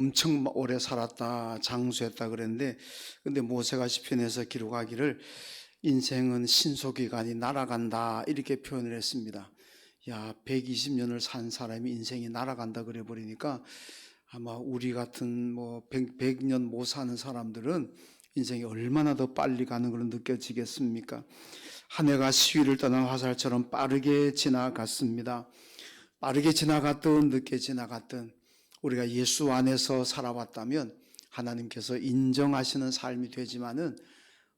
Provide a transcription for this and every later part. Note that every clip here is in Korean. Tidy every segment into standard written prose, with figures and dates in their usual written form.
엄청 오래 살았다, 장수했다 그랬는데, 근데 모세가 시편에서 기록하기를 인생은 신소기간이 날아간다 이렇게 표현을 했습니다. 야, 120년을 산 사람이 인생이 날아간다 그래 버리니까 아마 우리 같은 뭐 100년 못 사는 사람들은 인생이 얼마나 더 빨리 가는 걸 느껴지겠습니까? 한 해가 시위를 떠난 화살처럼 빠르게 지나갔습니다. 빠르게 지나갔든 늦게 지나갔든 우리가 예수 안에서 살아왔다면 하나님께서 인정하시는 삶이 되지만은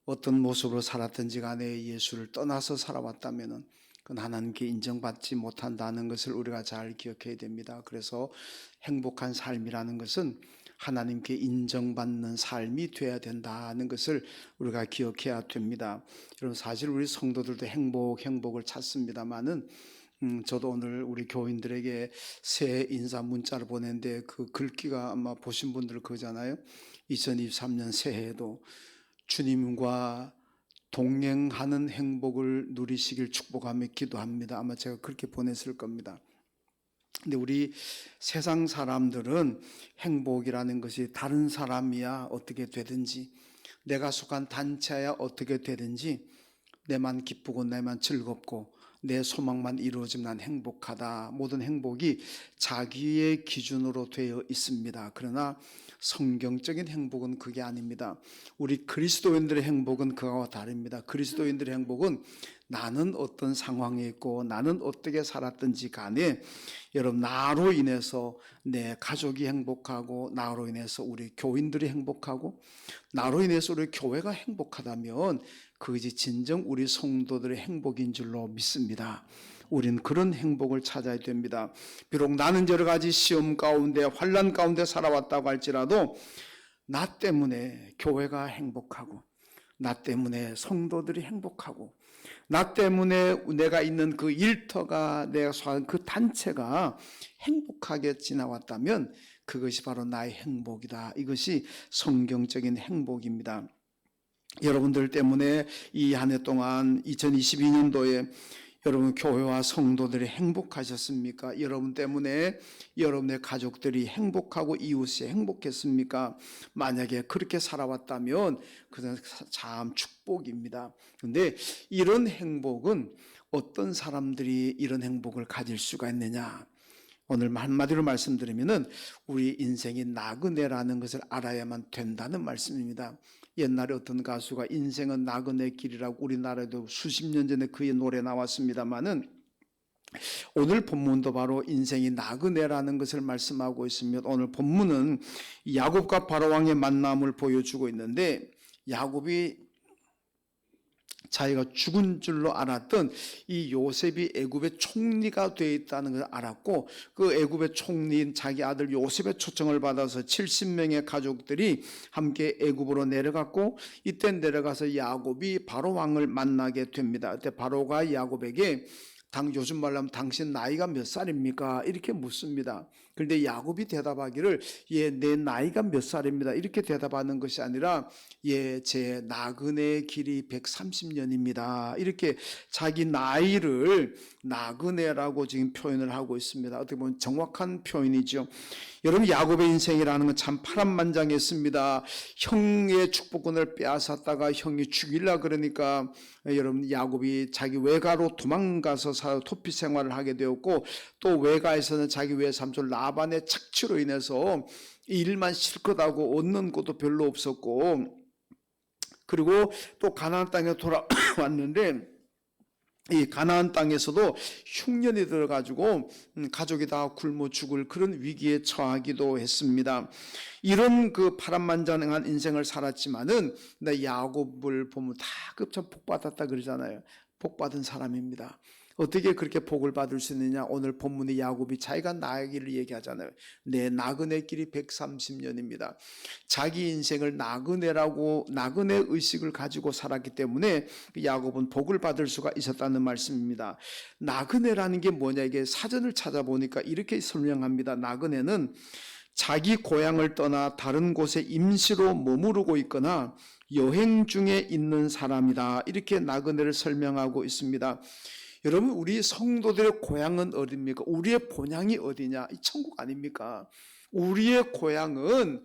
어떤 모습으로 살았든지 간에 예수를 떠나서 살아왔다면은 그건 하나님께 인정받지 못한다는 것을 우리가 잘 기억해야 됩니다. 그래서 행복한 삶이라는 것은 하나님께 인정받는 삶이 되어야 된다는 것을 우리가 기억해야 됩니다. 여러분, 사실 우리 성도들도 행복을 찾습니다만은 저도 오늘 우리 교인들에게 새해 인사 문자를 보냈는데 그 글귀가 아마 보신 분들 그거잖아요. 2023년 새해에도 주님과 동행하는 행복을 누리시길 축복하며 기도합니다. 아마 제가 그렇게 보냈을 겁니다. 근데 우리 세상 사람들은 행복이라는 것이 다른 사람이야 어떻게 되든지, 내가 속한 단체야 어떻게 되든지, 내만 기쁘고 내만 즐겁고 내 소망만 이루어지면 난 행복하다. 모든 행복이 자기의 기준으로 되어 있습니다. 그러나 성경적인 행복은 그게 아닙니다. 우리 그리스도인들의 행복은 그와 다릅니다. 그리스도인들의 행복은 나는 어떤 상황에 있고 나는 어떻게 살았든지 간에 여러분, 나로 인해서 내 가족이 행복하고 나로 인해서 우리 교인들이 행복하고 나로 인해서 우리 교회가 행복하다면 그것이 진정 우리 성도들의 행복인 줄로 믿습니다. 우린 그런 행복을 찾아야 됩니다. 비록 나는 여러 가지 시험 가운데 환난 가운데 살아왔다고 할지라도 나 때문에 교회가 행복하고 나 때문에 성도들이 행복하고 나 때문에 내가 있는 그 일터가 내가 소한 그 단체가 행복하게 지나왔다면 그것이 바로 나의 행복이다. 이것이 성경적인 행복입니다. 여러분들 때문에 이 한 해 동안 2022년도에 여러분 교회와 성도들이 행복하셨습니까? 여러분 때문에 여러분의 가족들이 행복하고 이웃이 행복했습니까? 만약에 그렇게 살아왔다면 그건 참 축복입니다. 그런데 이런 행복은 어떤 사람들이 이런 행복을 가질 수가 있느냐? 오늘 한마디로 말씀드리면은 우리 인생이 나그네라는 것을 알아야만 된다는 말씀입니다. 옛날에 어떤 가수가 인생은 나그네 길이라고 우리나라에도 수십 년 전에 그의 노래 나왔습니다만은 오늘 본문도 바로 인생이 나그네라는 것을 말씀하고 있으며 오늘 본문은 야곱과 바로왕의 만남을 보여주고 있는데 야곱이 자기가 죽은 줄로 알았던 이 요셉이 애굽의 총리가 되어 있다는 것을 알았고 그 애굽의 총리인 자기 아들 요셉의 초청을 받아서 70명의 가족들이 함께 애굽으로 내려갔고 이때 내려가서 야곱이 바로 왕을 만나게 됩니다. 그때 바로가 야곱에게 요즘 말로 하면 당신 나이가 몇 살입니까? 이렇게 묻습니다. 그런데 야곱이 대답하기를 예, 내 나이가 몇 살입니다. 이렇게 대답하는 것이 아니라 예, 제 나그네 길이 130년입니다. 이렇게 자기 나이를 나그네라고 지금 표현을 하고 있습니다. 어떻게 보면 정확한 표현이죠. 여러분, 야곱의 인생이라는 건 참 파란만장했습니다. 형의 축복권을 빼앗았다가 형이 죽이려 그러니까 여러분 야곱이 자기 외가로 도망가서 토피 생활을 하게 되었고 또 외가에서는 자기 외삼촌 라반의 착취로 인해서 이 일만 실컷 하고 얻는 것도 별로 없었고 그리고 또 가나안 땅에 돌아왔는데 이 가나안 땅에서도 흉년이 들어가지고 가족이 다 굶어 죽을 그런 위기에 처하기도 했습니다. 이런 그 파란만장한 인생을 살았지만은 야곱을 보면 다 급참 복 받았다 그러잖아요. 복 받은 사람입니다. 어떻게 그렇게 복을 받을 수 있느냐? 오늘 본문의 야곱이 자기가 나이를 얘기하잖아요. 내 나그네 길이 130년입니다. 자기 인생을 나그네 의식을 가지고 살았기 때문에 야곱은 복을 받을 수가 있었다는 말씀입니다. 나그네라는 게 뭐냐? 이게 사전을 찾아보니까 이렇게 설명합니다. 나그네는 자기 고향을 떠나 다른 곳에 임시로 머무르고 있거나 여행 중에 있는 사람이다. 이렇게 나그네를 설명하고 있습니다. 여러분, 우리 성도들의 고향은 어디입니까? 우리의 본향이 어디냐? 이 천국 아닙니까? 우리의 고향은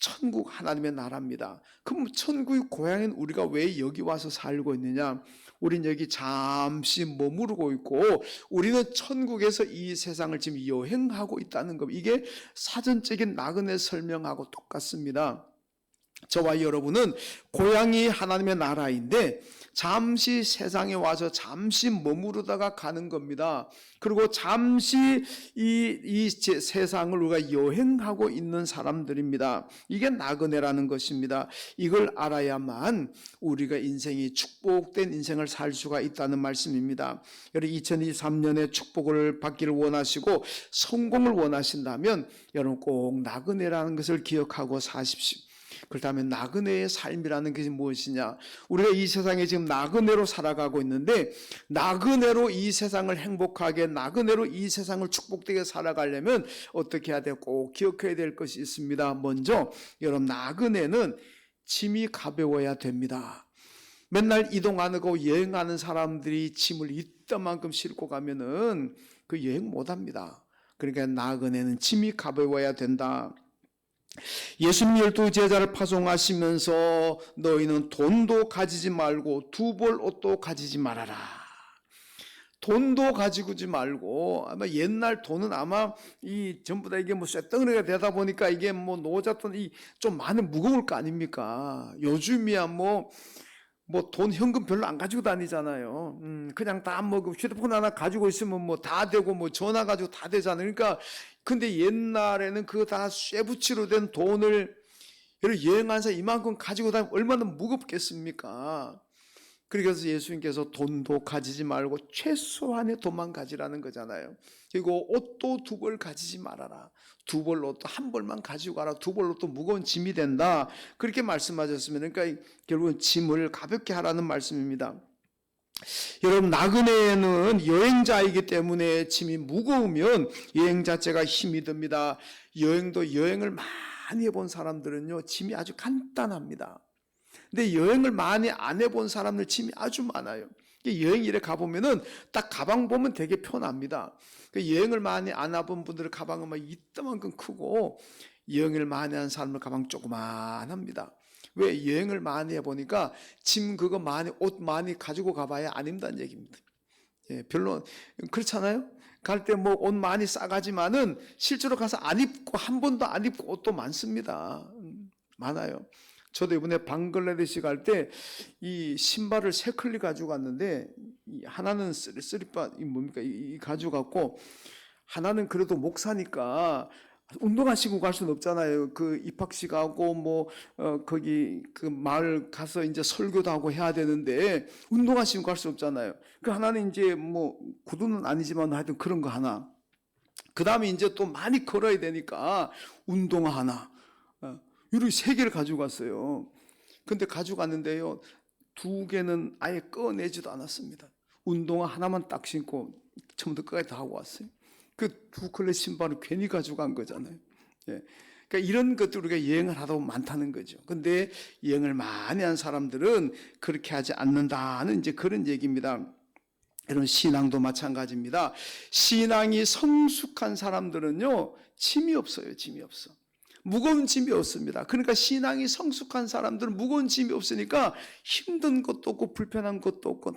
천국 하나님의 나라입니다. 그럼 천국의 고향인 우리가 왜 여기 와서 살고 있느냐? 우린 여기 잠시 머무르고 있고 우리는 천국에서 이 세상을 지금 여행하고 있다는 것. 이게 사전적인 나그네 설명하고 똑같습니다. 저와 여러분은 고향이 하나님의 나라인데 잠시 세상에 와서 잠시 머무르다가 가는 겁니다. 그리고 잠시 이 세상을 우리가 여행하고 있는 사람들입니다. 이게 나그네라는 것입니다. 이걸 알아야만 우리가 인생이 축복된 인생을 살 수가 있다는 말씀입니다. 여러분 2023년에 축복을 받기를 원하시고 성공을 원하신다면 여러분 꼭 나그네라는 것을 기억하고 사십시오. 그렇다면 나그네의 삶이라는 것이 무엇이냐? 우리가 이 세상에 지금 나그네로 살아가고 있는데 나그네로 이 세상을 행복하게 나그네로 이 세상을 축복되게 살아가려면 어떻게 해야 돼요? 꼭 기억해야 될 것이 있습니다. 먼저 여러분 나그네는 짐이 가벼워야 됩니다. 맨날 이동 안 하고 여행하는 사람들이 짐을 이따만큼 싣고 가면은 그 여행 못 합니다. 그러니까 나그네는 짐이 가벼워야 된다. 예수님 12제자를 파송하시면서 너희는 돈도 가지지 말고 두 벌 옷도 가지지 말아라. 돈도 가지고지 말고 아마 옛날 돈은 아마 이 전부 다 이게 뭐 쇳덩어리가 되다 보니까 이게 뭐 노잣돈 좀 많이 무거울 거 아닙니까? 요즘이야 뭐 돈 현금 별로 안 가지고 다니잖아요. 그냥 다 뭐 휴대폰 하나 가지고 있으면 뭐 다 되고 뭐 전화 가지고 다 되잖아요. 그러니까 근데 옛날에는 그 다 쇠붙이로 된 돈을 여행하면서 이만큼 가지고 다니면 얼마나 무겁겠습니까? 그래서 예수님께서 돈도 가지지 말고 최소한의 돈만 가지라는 거잖아요. 그리고 옷도 두 벌 가지지 말아라. 두 벌 옷도 한 벌만 가지고 가라. 두 벌 옷도 무거운 짐이 된다. 그렇게 말씀하셨으면 그러니까 결국은 짐을 가볍게 하라는 말씀입니다. 여러분 나그네는 여행자이기 때문에 짐이 무거우면 여행 자체가 힘이 듭니다. 여행을 많이 해본 사람들은요 짐이 아주 간단합니다. 근데 여행을 많이 안 해본 사람들 짐이 아주 많아요. 여행일에 가보면은 딱 가방 보면 되게 편합니다. 여행을 많이 안 해본 분들의 가방은 막 이따만큼 크고 여행을 많이 한 사람들 가방 조그만합니다. 왜? 여행을 많이 해보니까 짐 그거 많이 옷 많이 가지고 가봐야 안 입는다는 얘기입니다. 별로 그렇잖아요. 갈 때 뭐 옷 많이 싸가지만은 실제로 가서 안 입고 한 번도 안 입고 옷도 많습니다. 많아요. 저도 이번에 방글라데시 갈 때 이 신발을 세 컬리 가지고 갔는데 하나는 쓰리빠 뭡니까 이 가지고 갔고 하나는 그래도 목사니까 운동화 신고 갈 수는 없잖아요. 그 입학식 하고 뭐 거기 그 마을 가서 이제 설교도 하고 해야 되는데 운동화 신고 갈 수 없잖아요. 그 하나는 이제 뭐 구두는 아니지만 하여튼 그런 거 하나. 그 다음에 이제 또 많이 걸어야 되니까 운동화 하나. 이렇게 세 개를 가지고 갔어요. 근데 가지고 갔는데요. 두 개는 아예 꺼내지도 않았습니다. 운동화 하나만 딱 신고 처음부터 끝까지 다 하고 왔어요. 그 두 컬레 신발을 괜히 가지고 간 거잖아요. 그러니까 이런 것들 우리가 여행을 하다 보면 많다는 거죠. 근데 여행을 많이 한 사람들은 그렇게 하지 않는다는 이제 그런 얘기입니다. 이런 신앙도 마찬가지입니다. 신앙이 성숙한 사람들은요, 짐이 없어요. 짐이 없어. 무거운 짐이 없습니다. 그러니까 신앙이 성숙한 사람들은 무거운 짐이 없으니까 힘든 것도 없고 불편한 것도 없고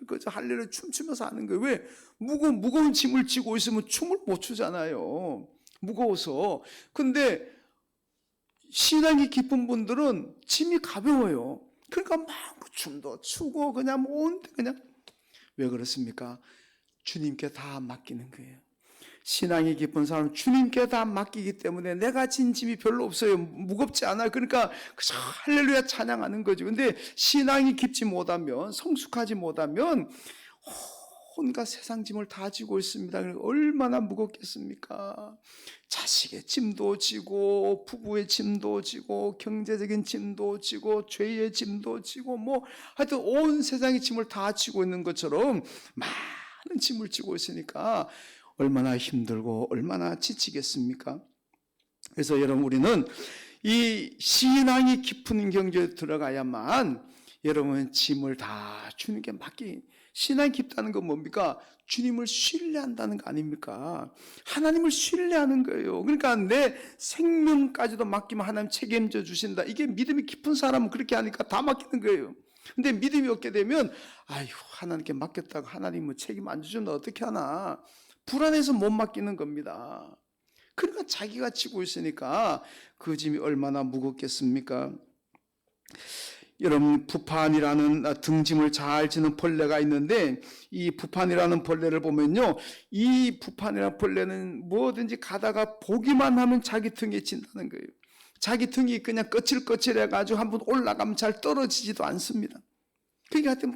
그저 할례를 춤추면서 하는 거예요. 왜? 무거운 짐을 지고 있으면 춤을 못 추잖아요. 무거워서. 근데 신앙이 깊은 분들은 짐이 가벼워요. 그러니까 막 춤도 추고 그냥 온데 그냥 왜 그렇습니까? 주님께 다 맡기는 거예요. 신앙이 깊은 사람은 주님께 다 맡기기 때문에 내가 진 짐이 별로 없어요. 무겁지 않아요. 그러니까 할렐루야 찬양하는 거죠. 근데 신앙이 깊지 못하면 성숙하지 못하면 온갖 세상 짐을 다 지고 있습니다. 얼마나 무겁겠습니까? 자식의 짐도 지고 부부의 짐도 지고 경제적인 짐도 지고 죄의 짐도 지고 뭐 하여튼 온 세상의 짐을 다 지고 있는 것처럼 많은 짐을 지고 있으니까 얼마나 힘들고 얼마나 지치겠습니까? 그래서 여러분 우리는 이 신앙이 깊은 경지에 들어가야만 여러분 짐을 다 주님께 신앙이 깊다는 건 뭡니까? 주님을 신뢰한다는 거 아닙니까? 하나님을 신뢰하는 거예요. 그러니까 내 생명까지도 맡기면 하나님 책임져 주신다. 이게 믿음이 깊은 사람은 그렇게 하니까 다 맡기는 거예요. 근데 믿음이 없게 되면 아휴, 하나님께 맡겼다가 하나님은 책임 안 주시면 어떻게 하나? 불안해서 못 맡기는 겁니다. 그러니까 자기가 지고 있으니까 그 짐이 얼마나 무겁겠습니까? 여러분, 부판이라는 등짐을 잘 지는 벌레가 있는데, 이 부판이라는 벌레를 보면요, 이 부판이라는 벌레는 뭐든지 가다가 보기만 하면 자기 등에 진다는 거예요. 자기 등이 그냥 거칠거칠해가지고 한번 올라가면 잘 떨어지지도 않습니다. 그러니까 막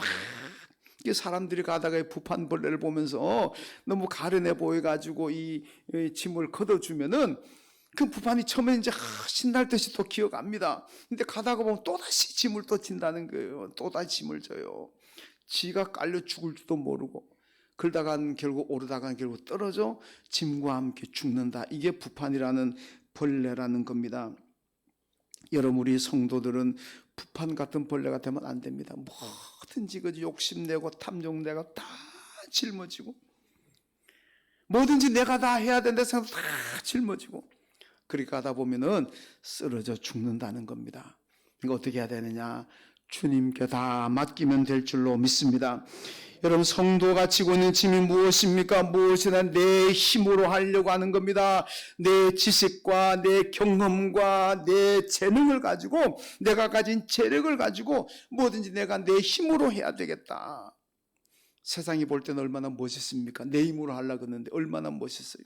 사람들이 가다가 부판 벌레를 보면서 너무 가련해 보여가지고 이 짐을 걷어주면은 그 부판이 처음에 이제 신날 듯이 또 기어갑니다. 근데 가다가 보면 또다시 짐을 또 진다는 거예요. 또다시 짐을 져요. 지가 깔려 죽을 줄도 모르고 그러다간 결국 오르다간 결국 떨어져 짐과 함께 죽는다. 이게 부판이라는 벌레라는 겁니다. 여러분, 우리 성도들은 부판 같은 벌레가 되면 안 됩니다. 뭐든지 그 욕심내고 탐욕내고 다 짊어지고 뭐든지 내가 다 해야 된다 생각도 다 짊어지고 그렇게 가다 보면은 쓰러져 죽는다는 겁니다. 그러니까 어떻게 해야 되느냐? 주님께 다 맡기면 될 줄로 믿습니다. 여러분, 성도가 지고 있는 짐이 무엇입니까? 무엇이나 내 힘으로 하려고 하는 겁니다. 내 지식과 내 경험과 내 재능을 가지고, 내가 가진 재력을 가지고 뭐든지 내가 내 힘으로 해야 되겠다. 세상이 볼 때는 얼마나 멋있습니까? 내 힘으로 하려고 했는데 얼마나 멋있어요.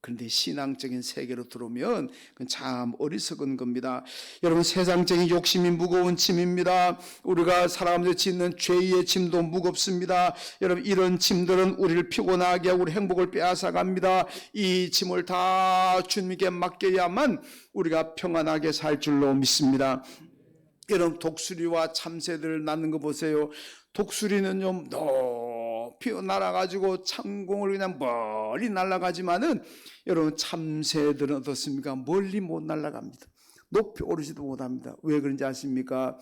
그런데 신앙적인 세계로 들어오면 그건 참 어리석은 겁니다. 여러분, 세상적인 욕심이 무거운 짐입니다. 우리가 사람들 짓는 죄의 짐도 무겁습니다. 여러분, 이런 짐들은 우리를 피곤하게 하고 우리 행복을 빼앗아갑니다. 이 짐을 다 주님께 맡겨야만 우리가 평안하게 살 줄로 믿습니다. 여러분, 독수리와 참새들을 낳는 거 보세요. 독수리는 좀 높이 날아가지고 창공을 그냥 멀리 날아가지만은 여러분, 참새들은 어떻습니까? 멀리 못 날아갑니다. 높이 오르지도 못합니다. 왜 그런지 아십니까?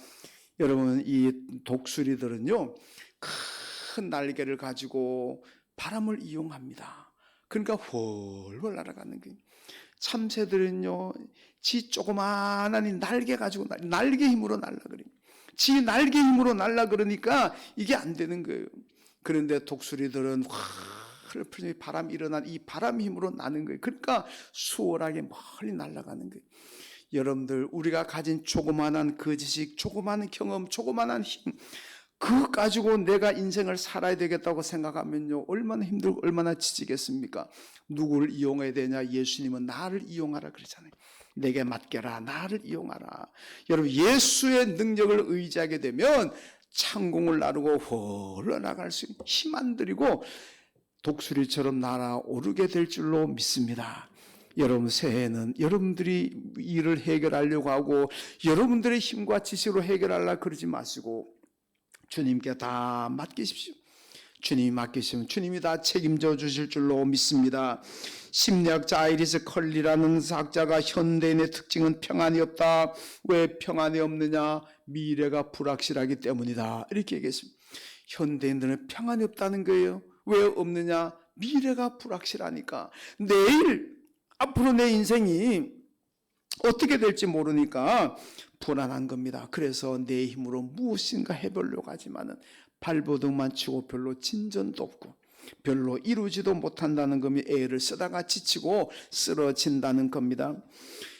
여러분, 이 독수리들은요, 큰 날개를 가지고 바람을 이용합니다. 그러니까 훨훨 날아가는 거예요. 참새들은요, 지 조그마한 날개 가지고 날개 힘으로 날아그래요. 지 날개 힘으로 날라 그러니까 이게 안 되는 거예요. 그런데 독수리들은 활 바람이 일어난 이 바람 힘으로 나는 거예요. 그러니까 수월하게 멀리 날아가는 거예요. 여러분들, 우리가 가진 조그마한 그 지식, 조그마한 경험, 조그마한 힘, 그거 가지고 내가 인생을 살아야 되겠다고 생각하면요, 얼마나 힘들고 얼마나 지치겠습니까? 누구를 이용해야 되냐? 예수님은 나를 이용하라 그러잖아요. 내게 맡겨라, 나를 이용하라. 여러분, 예수의 능력을 의지하게 되면 창공을 나르고 흘러나갈 수 있는 힘 안 들이고 독수리처럼 날아오르게 될 줄로 믿습니다. 여러분, 새해에는 여러분들이 일을 해결하려고 하고 여러분들의 힘과 지식으로 해결하려고 그러지 마시고 주님께 다 맡기십시오. 주님이 맡기시면 주님이 다 책임져 주실 줄로 믿습니다. 심리학자 아이리스 컬리라는 학자가 현대인의 특징은 평안이 없다. 왜 평안이 없느냐? 미래가 불확실하기 때문이다. 이렇게 얘기했습니다. 현대인들은 평안이 없다는 거예요. 왜 없느냐? 미래가 불확실하니까. 내일 앞으로 내 인생이 어떻게 될지 모르니까 불안한 겁니다. 그래서 내 힘으로 무엇인가 해보려고 하지만은 발버둥만 치고 별로 진전도 없고 별로 이루지도 못한다는 겁니다. 애를 쓰다가 지치고 쓰러진다는 겁니다.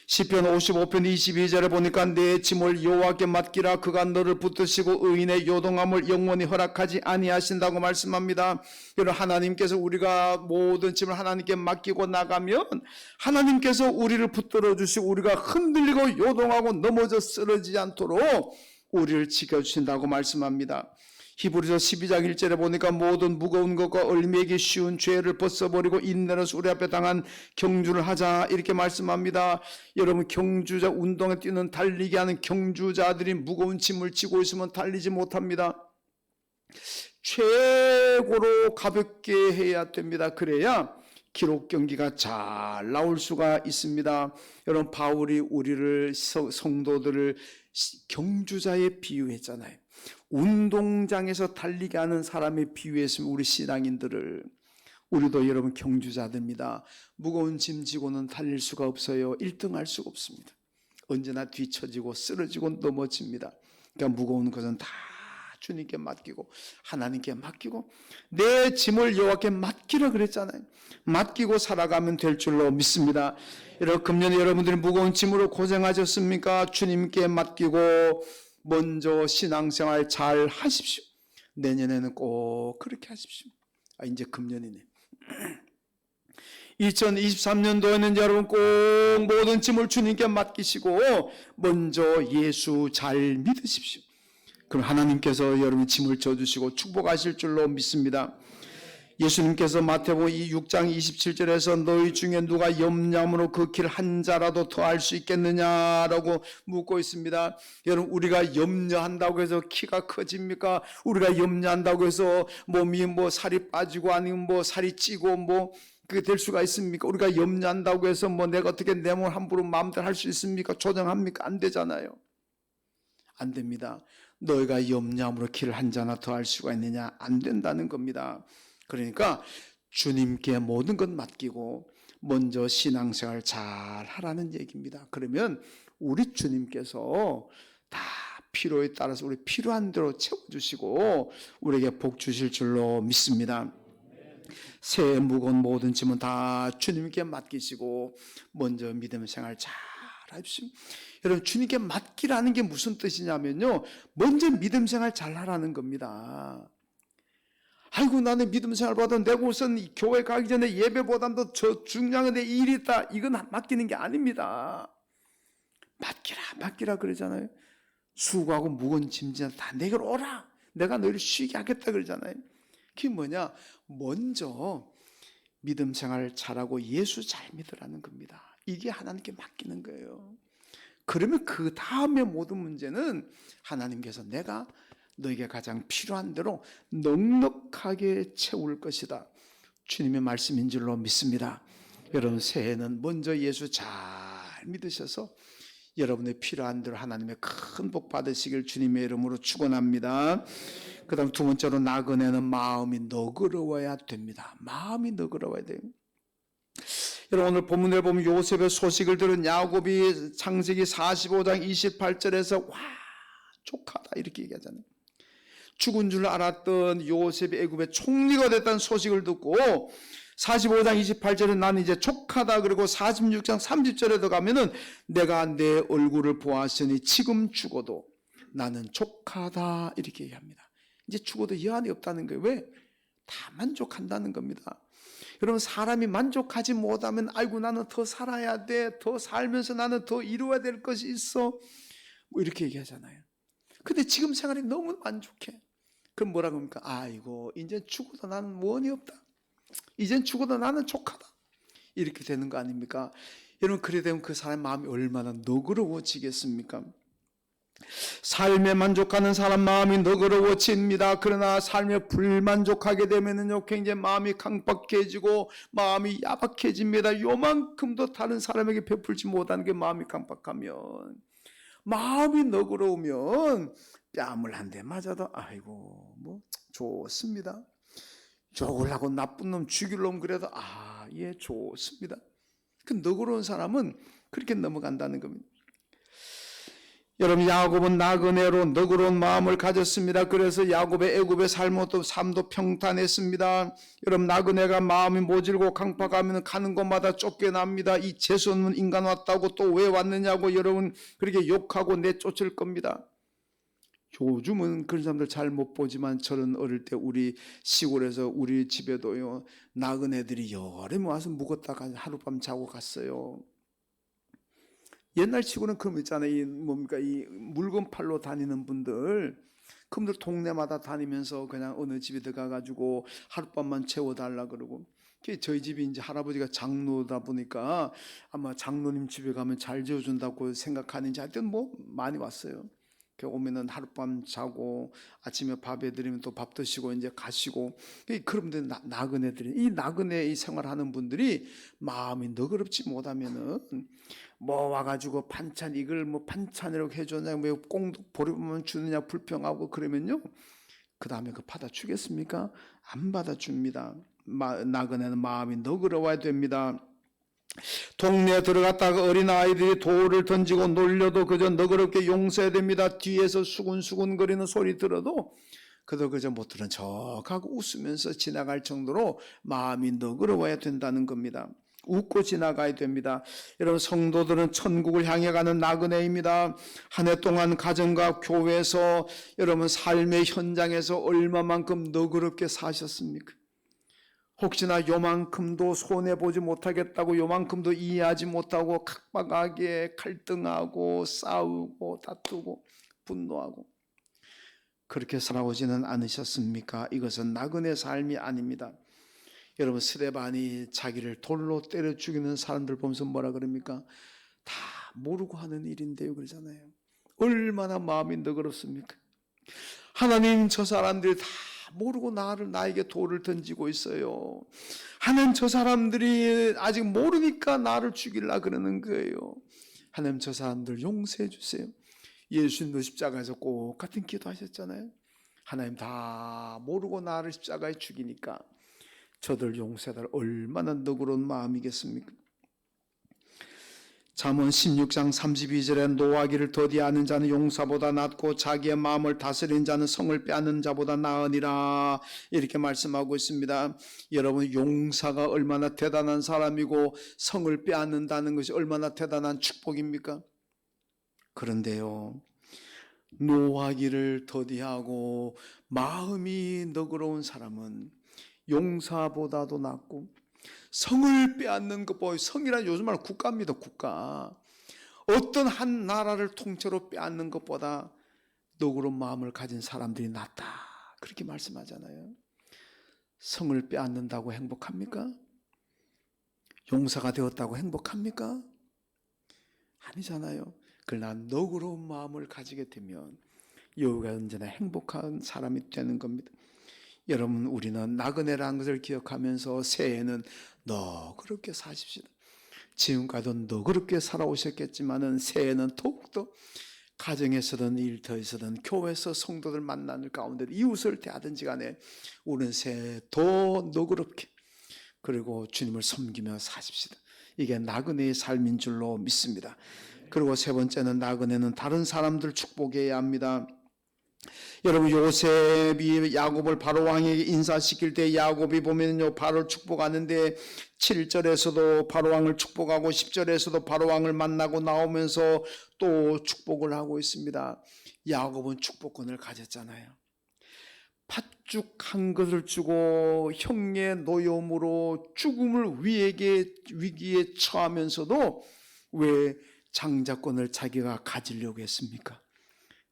시편 55편 22절에 보니까 내 짐을 여호와께 맡기라. 그가 너를 붙드시고 의인의 요동함을 영원히 허락하지 아니하신다고 말씀합니다. 여러분, 하나님께서 우리가 모든 짐을 하나님께 맡기고 나가면 하나님께서 우리를 붙들어 주시고 우리가 흔들리고 요동하고 넘어져 쓰러지지 않도록 우리를 지켜주신다고 말씀합니다. 히브리서 12장 1절에 보니까 모든 무거운 것과 얼매기 쉬운 죄를 벗어버리고 인내로서 우리 앞에 당한 경주를 하자 이렇게 말씀합니다. 여러분, 경주자, 운동에 뛰는 달리기 하는 경주자들이 무거운 짐을 지고 있으면 달리지 못합니다. 최고로 가볍게 해야 됩니다. 그래야 기록 경기가 잘 나올 수가 있습니다. 여러분, 바울이 우리를 성도들을 경주자에 비유했잖아요. 운동장에서 달리게 하는 사람에 비유했으면 우리 신앙인들을, 우리도 여러분 경주자들입니다. 무거운 짐 지고는 달릴 수가 없어요. 1등 할 수가 없습니다. 언제나 뒤처지고 쓰러지고 넘어집니다. 그러니까 무거운 것은 다 주님께 맡기고 하나님께 맡기고 내 짐을 여호와께 맡기라 그랬잖아요. 맡기고 살아가면 될 줄로 믿습니다. 여러분, 금년에 여러분들이 무거운 짐으로 고생하셨습니까? 주님께 맡기고 먼저 신앙생활 잘 하십시오. 내년에는 꼭 그렇게 하십시오. 이제 금년이네. 2023년도에는 여러분 꼭 모든 짐을 주님께 맡기시고 먼저 예수 잘 믿으십시오. 그럼 하나님께서 여러분 짐을 져주시고 축복하실 줄로 믿습니다. 예수님께서 마태복음 6장 27절에서 너희 중에 누가 염려함으로 그 길 한 자라도 더 할 수 있겠느냐라고 묻고 있습니다. 여러분, 우리가 염려한다고 해서 키가 커집니까? 우리가 염려한다고 해서 몸이 살이 빠지고 아니면 살이 찌고 그게 될 수가 있습니까? 우리가 염려한다고 해서 내가 어떻게 내 몸 함부로 마음대로 할 수 있습니까? 조정합니까? 안 되잖아요. 안 됩니다. 너희가 염려함으로 길을 한 자나 더 할 수가 있느냐? 안 된다는 겁니다. 그러니까 주님께 모든 것 맡기고 먼저 신앙생활 잘 하라는 얘기입니다. 그러면 우리 주님께서 다 필요에 따라서 우리 필요한 대로 채워주시고 우리에게 복 주실 줄로 믿습니다. 새해 무거운 모든 짐은 다 주님께 맡기시고 먼저 믿음 생활 잘 하십시오. 여러분, 주님께 맡기라는 게 무슨 뜻이냐면요, 먼저 믿음 생활 잘 하라는 겁니다. 아이고, 나는 믿음 생활 받아 내 곳은 교회 가기 전에 예배보다도 저 중요한 데 일이 있다, 이건 맡기는 게 아닙니다. 맡기라 그러잖아요. 수고하고 무거운 짐진 다 내게로 오라, 내가 너희를 쉬게 하겠다 그러잖아요. 그게 뭐냐? 먼저 믿음 생활 잘하고 예수 잘 믿으라는 겁니다. 이게 하나님께 맡기는 거예요. 그러면 그 다음에 모든 문제는 하나님께서 내가 너에게 가장 필요한 대로 넉넉하게 채울 것이다, 주님의 말씀인 줄로 믿습니다. 여러분, 새해는 먼저 예수 잘 믿으셔서 여러분의 필요한 대로 하나님의 큰 복 받으시길 주님의 이름으로 축원합니다. 그 다음 두 번째로, 나그네는 마음이 너그러워야 됩니다. 마음이 너그러워야 돼요. 여러분, 오늘 본문에 보면 요셉의 소식을 들은 야곱이 창세기 45장 28절에서 와, 족하다 이렇게 얘기하잖아요. 죽은 줄 알았던 요셉이 애굽의 총리가 됐다는 소식을 듣고 45장 28절에 나는 이제 족하다, 그리고 46장 30절에도 가면은 내가 내 얼굴을 보았으니 지금 죽어도 나는 족하다 이렇게 얘기합니다. 이제 죽어도 여한이 없다는 거예요. 왜? 다 만족한다는 겁니다. 여러분, 사람이 만족하지 못하면 아이고 나는 더 살아야 돼, 더 살면서 나는 더 이루어야 될 것이 있어, 이렇게 얘기하잖아요. 근데 지금 생활이 너무 만족해. 그럼 뭐라고 합니까? 아이고 이제 죽어도 나는 원이 없다, 이젠 죽어도 나는 족하다, 이렇게 되는 거 아닙니까? 여러분, 그래 되면 그 사람의 마음이 얼마나 너그러워지겠습니까? 삶에 만족하는 사람 마음이 너그러워집니다. 그러나 삶에 불만족하게 되면은요, 굉장히 마음이 강박해지고 마음이 야박해집니다. 요만큼도 다른 사람에게 베풀지 못하는 게 마음이 강박하면, 마음이 너그러우면 뺨을 한 대 맞아도 아이고 좋습니다. 욕을 하고 나쁜 놈 죽일 놈 그래도 예 좋습니다. 그 너그러운 사람은 그렇게 넘어간다는 겁니다. 여러분, 야곱은 나그네로 너그러운 마음을 가졌습니다. 그래서 야곱의 애굽의 삶도 평탄했습니다. 여러분, 나그네가 마음이 모질고 강팍하면 가는 곳마다 쫓겨납니다. 이 재수없는 인간 왔다고 또 왜 왔느냐고 여러분 그렇게 욕하고 내쫓을 겁니다. 요즘은 그런 사람들 잘 못 보지만 저는 어릴 때 우리 시골에서 우리 집에도요, 나그네들이 여름에 와서 묵었다가 하룻밤 자고 갔어요. 옛날 치고는 그런 거 있잖아요. 이 물건 팔러 다니는 분들, 그분들 동네마다 다니면서 그냥 어느 집에 들어가가지고 하룻밤만 채워달라 그러고. 저희 집이 이제 할아버지가 장로다 보니까 아마 장로님 집에 가면 잘 지어준다고 생각하는지 하여튼 많이 왔어요. 앞에 오면은 하룻밤 자고 아침에 밥 해드리면 또 밥 드시고 이제 가시고, 그런데 나그네들이, 이 나그네 이 생활하는 분들이 마음이 너그럽지 못하면은 뭐 와가지고 반찬, 이걸 뭐 반찬이라고 해줬냐, 뭐 꽁독 보리밥만 주느냐 불평하고 그러면요, 그 다음에 그 받아주겠습니까? 안 받아줍니다. 나그네는 마음이 너그러워야 됩니다. 동네에 들어갔다가 어린아이들이 돌을 던지고 놀려도 그저 너그럽게 용서해야 됩니다. 뒤에서 수군수군 거리는 소리 들어도 그저 못 들은 척하고 웃으면서 지나갈 정도로 마음이 너그러워야 된다는 겁니다. 웃고 지나가야 됩니다. 여러분, 성도들은 천국을 향해 가는 나그네입니다. 한 해 동안 가정과 교회에서, 여러분 삶의 현장에서 얼마만큼 너그럽게 사셨습니까? 혹시나 요만큼도 손해보지 못하겠다고, 요만큼도 이해하지 못하고 각박하게 갈등하고 싸우고 다투고 분노하고 그렇게 살아오지는 않으셨습니까? 이것은 나그네 삶이 아닙니다. 여러분, 스데반이 자기를 돌로 때려 죽이는 사람들 보면서 뭐라 그럽니까? 다 모르고 하는 일인데요 그러잖아요. 얼마나 마음이 너그럽습니까? 하나님, 저 사람들이 다 모르고 나에게 돌을 던지고 있어요. 하나님, 저 사람들이 아직 모르니까 나를 죽이려 그러는 거예요. 하나님, 저 사람들 용서해 주세요. 예수님도 십자가에서 꼭 같은 기도하셨잖아요. 하나님, 다 모르고 나를 십자가에 죽이니까 저들 용서해달라. 얼마나 너그러운 마음이겠습니까? 잠언 16장 32절에 노하기를 더디하는 자는 용사보다 낫고 자기의 마음을 다스리는 자는 성을 빼앗는 자보다 나으니라, 이렇게 말씀하고 있습니다. 여러분, 용사가 얼마나 대단한 사람이고 성을 빼앗는다는 것이 얼마나 대단한 축복입니까? 그런데요, 노하기를 더디하고 마음이 너그러운 사람은 용사보다도 낫고, 성을 빼앗는 것, 성이란 요즘 말 국가입니다. 국가. 어떤 한 나라를 통째로 빼앗는 것보다 너그러운 마음을 가진 사람들이 낫다, 그렇게 말씀하잖아요. 성을 빼앗는다고 행복합니까? 용사가 되었다고 행복합니까? 아니잖아요. 그러나 너그러운 마음을 가지게 되면 여호와가 언제나 행복한 사람이 되는 겁니다. 여러분, 우리는 나그네라는 것을 기억하면서 새해에는 너그럽게 사십시오. 지금까지도 너그럽게 살아오셨겠지만은 새해에는 더욱더 가정에서든 일터에서든 교회에서 성도들 만나는 가운데 이웃을 대하든지 간에 우리는 새해 더 너그럽게, 그리고 주님을 섬기며 사십시다. 이게 나그네의 삶인 줄로 믿습니다. 그리고 세 번째는, 나그네는 다른 사람들 축복해야 합니다. 여러분, 요셉이 야곱을 바로 왕에게 인사시킬 때 야곱이 보면요, 바로를 축복하는데 7절에서도 바로 왕을 축복하고 10절에서도 바로 왕을 만나고 나오면서 또 축복을 하고 있습니다. 야곱은 축복권을 가졌잖아요. 팥죽 한 것을 주고 형의 노여움으로 죽음을 위기에 처하면서도 왜 장자권을 자기가 가지려고 했습니까?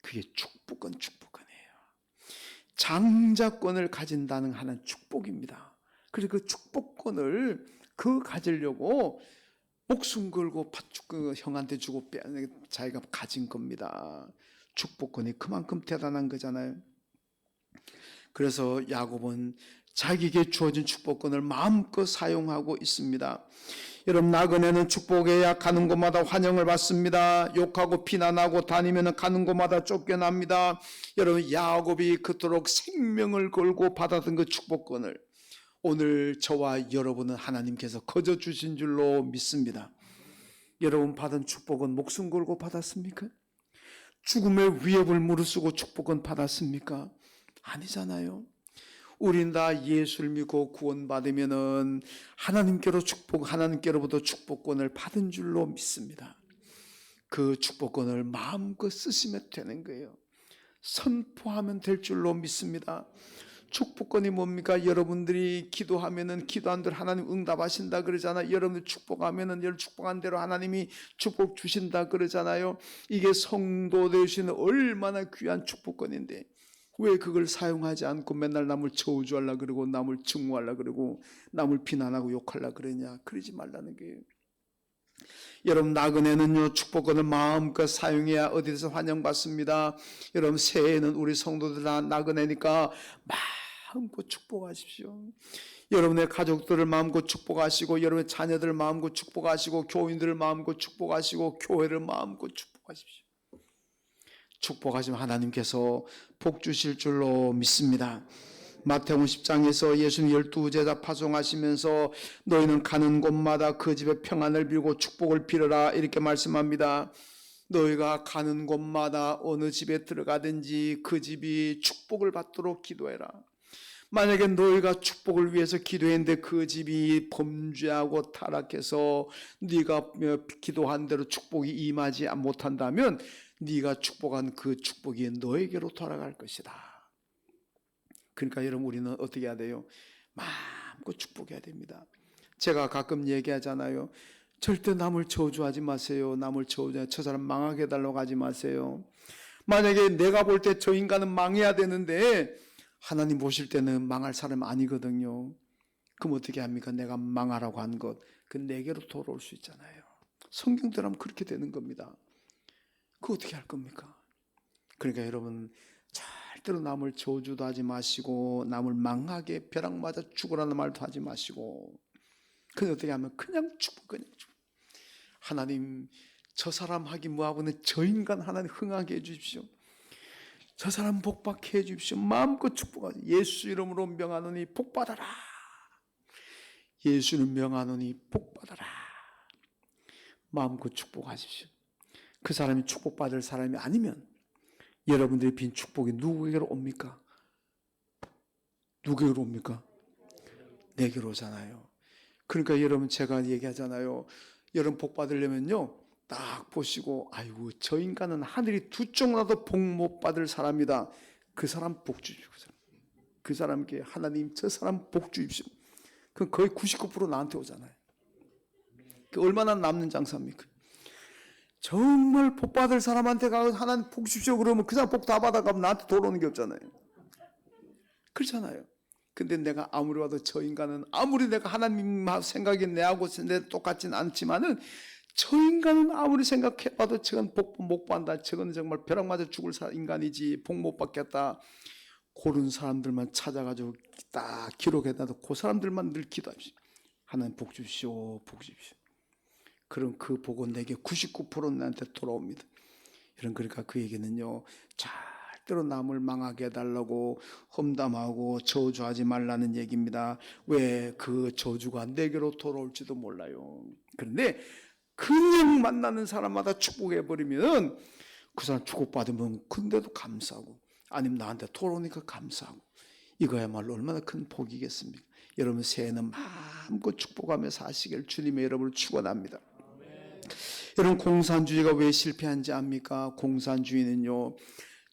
그게 축복권이에요. 장자권을 가진다는 하나는 축복입니다. 그래서 그 축복권을 가지려고 목숨 걸고 팥죽 형한테 주고 자기가 가진 겁니다. 축복권이 그만큼 대단한 거잖아요. 그래서 야곱은 자기에게 주어진 축복권을 마음껏 사용하고 있습니다. 여러분, 나그네는 축복해야 가는 곳마다 환영을 받습니다. 욕하고 비난하고 다니면 가는 곳마다 쫓겨납니다. 여러분, 야곱이 그토록 생명을 걸고 받았던 그 축복권을 오늘 저와 여러분은 하나님께서 거저 주신 줄로 믿습니다. 여러분 받은 축복은 목숨 걸고 받았습니까? 죽음의 위협을 무릅쓰고 축복은 받았습니까? 아니잖아요. 우린 다 예수를 믿고 구원받으면은 하나님께로부터 축복권을 받은 줄로 믿습니다. 그 축복권을 마음껏 쓰시면 되는 거예요. 선포하면 될 줄로 믿습니다. 축복권이 뭡니까? 여러분들이 기도하면은 기도한 대로 하나님 응답하신다 그러잖아요. 여러분들 축복하면은 축복한 대로 하나님이 축복 주신다 그러잖아요. 이게 성도 되시는 얼마나 귀한 축복권인데 왜 그걸 사용하지 않고 맨날 남을 저주하려 그러고 남을 증오하려 그러고 남을 비난하고 욕하려 그러냐? 그러지 말라는 거예요. 여러분, 나그네는요, 축복권을 마음껏 사용해야 어디서 환영받습니다. 여러분, 새해에는 우리 성도들 다 나그네니까 마음껏 축복하십시오. 여러분의 가족들을 마음껏 축복하시고, 여러분의 자녀들을 마음껏 축복하시고, 교인들을 마음껏 축복하시고, 교회를 마음껏 축복하십시오. 축복하시면 하나님께서 복 주실 줄로 믿습니다. 마태복음 10장에서 예수님 12제자 파송하시면서 너희는 가는 곳마다 그 집에 평안을 빌고 축복을 빌어라 이렇게 말씀합니다. 너희가 가는 곳마다 어느 집에 들어가든지 그 집이 축복을 받도록 기도해라. 만약에 너희가 축복을 위해서 기도했는데 그 집이 범죄하고 타락해서 네가 기도한 대로 축복이 임하지 못한다면 네가 축복한 그 축복이 너에게로 돌아갈 것이다. 그러니까 여러분, 우리는 어떻게 해야 돼요? 마음껏 축복해야 됩니다. 제가 가끔 얘기하잖아요. 절대 남을 저주하지 마세요. 남을 저주하지, 저 사람 망하게 해달라고 하지 마세요. 만약에 내가 볼 때 저 인간은 망해야 되는데 하나님 보실 때는 망할 사람 아니거든요. 그럼 어떻게 합니까? 내가 망하라고 한 것, 그 내게로 돌아올 수 있잖아요. 성경대로 하면 그렇게 되는 겁니다. 그거 어떻게 할 겁니까? 그러니까 여러분, 절대로 남을 저주도 하지 마시고 남을 망하게 벼락 맞아 죽으라는 말도 하지 마시고, 그냥 어떻게 하면 그냥 죽고 그냥 죽고, 하나님 저 사람 하기 뭐하고는 저 인간 하나님 흥하게 해주십시오. 저 사람 복받게 해주십시오. 마음껏 축복하세요. 예수 이름으로 명하노니 복받아라. 예수는 명하노니 복받아라. 마음껏 축복하십시오. 그 사람이 축복받을 사람이 아니면 여러분들이 빈 축복이 누구에게로 옵니까? 누구에게로 옵니까? 내게로 오잖아요. 그러니까 여러분, 제가 얘기하잖아요. 여러분 복 받으려면요, 딱 보시고 아이고 저 인간은 하늘이 두 쪽 나도 복 못 받을 사람이다. 그 사람 복 주십시오. 그 사람께 하나님 저 사람 복 주십시오. 그럼 거의 99% 나한테 오잖아요. 그 얼마나 남는 장사입니까? 정말 복 받을 사람한테 가서 하나님 복 주십시오 그러면 그 사람 복 다 받아가면 나한테 돌아오는 게 없잖아요. 그렇잖아요. 근데 내가 아무리 봐도 저 인간은, 아무리 내가 하나님 생각이 내하고 똑같진 않지만은 저 인간은 아무리 생각해봐도 저건 복 못 받는다, 저건 정말 벼락 맞아 죽을 인간이지 복 못 받겠다, 그런 사람들만 찾아가지고 딱 기록해놔도 그 사람들만 늘 기도합시다. 하나님 복 주십시오, 복 주십시오. 그럼 그 복은 내게 99%는 나한테 돌아옵니다. 이런, 그러니까 그 얘기는요, 절대로 남을 망하게 해달라고 험담하고 저주하지 말라는 얘기입니다. 왜? 그 저주가 내게로 돌아올지도 몰라요. 그런데 그냥 만나는 사람마다 축복해버리면 그 사람 축복받으면 근데도 감사하고, 아니면 나한테 돌아오니까 감사하고, 이거야말로 얼마나 큰 복이겠습니까? 여러분, 새해는 마음껏 축복하며 사시길 주님의 여러분을 축원합니다. 여러분, 공산주의가 왜 실패한지 압니까? 공산주의는요,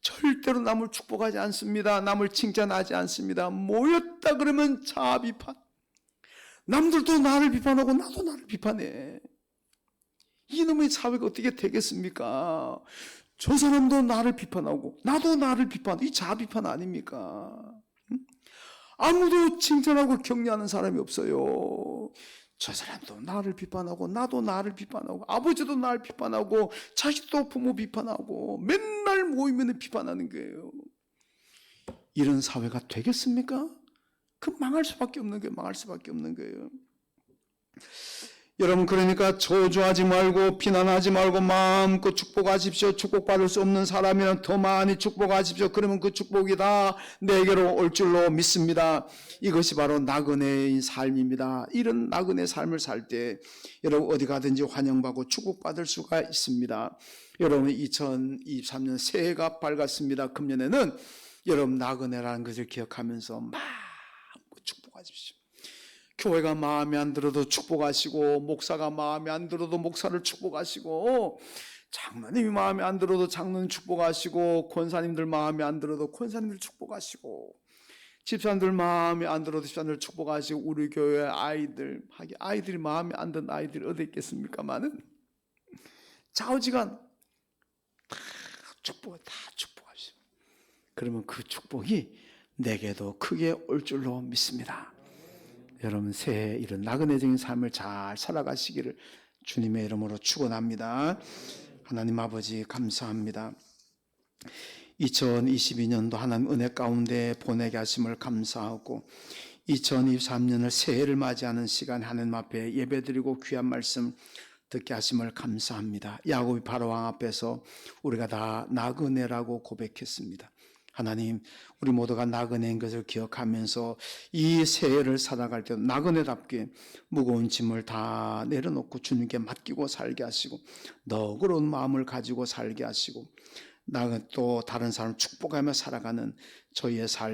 절대로 남을 축복하지 않습니다. 남을 칭찬하지 않습니다. 모였다 그러면 자아 비판. 남들도 나를 비판하고 나도 나를 비판해. 이놈의 사회가 어떻게 되겠습니까? 저 사람도 나를 비판하고 나도 나를 비판하고, 이 자아 비판 아닙니까? 아무도 칭찬하고 격려하는 사람이 없어요. 저 사람도 나를 비판하고 나도 나를 비판하고, 아버지도 나를 비판하고 자식도 부모 비판하고, 맨날 모이면 비판하는 거예요. 이런 사회가 되겠습니까? 그 망할 수밖에 없는 거예요. 망할 수밖에 없는 거예요. 여러분, 그러니까 저주하지 말고 비난하지 말고 마음껏 축복하십시오. 축복받을 수 없는 사람이면 더 많이 축복하십시오. 그러면 그 축복이 다 내게로 올 줄로 믿습니다. 이것이 바로 나그네의 삶입니다. 이런 나그네 삶을 살 때 여러분 어디 가든지 환영받고 축복받을 수가 있습니다. 여러분, 2023년 새해가 밝았습니다. 금년에는 여러분 나그네라는 것을 기억하면서 마음껏 축복하십시오. 교회가 마음에 안 들어도 축복하시고, 목사가 마음에 안 들어도 목사를 축복하시고, 장로님이 마음에 안 들어도 장로님 축복하시고, 권사님들 마음에 안 들어도 권사님들 축복하시고, 집사님들 마음에 안 들어도 집사님들 축복하시고, 우리 교회 아이들이 마음에 안 드는 아이들이 어디 있겠습니까만은 좌우지간 다 축복하시고, 그러면 그 축복이 내게도 크게 올 줄로 믿습니다. 여러분, 새해 이런 나그네적인 삶을 잘 살아가시기를 주님의 이름으로 축원합니다. 하나님 아버지 감사합니다. 2022년도 하나님 은혜 가운데 보내게 하심을 감사하고 2023년을 새해를 맞이하는 시간 하나님 앞에 예배드리고 귀한 말씀 듣게 하심을 감사합니다. 야곱이 바로왕 앞에서 우리가 다 나그네라고 고백했습니다. 하나님, 우리 모두가 나그네인 것을 기억하면서 이 새해를 살아갈 때 나그네답게 무거운 짐을 다 내려놓고 주님께 맡기고 살게 하시고 너그러운 마음을 가지고 살게 하시고 또 다른 사람 축복하며 살아가는 저희의 삶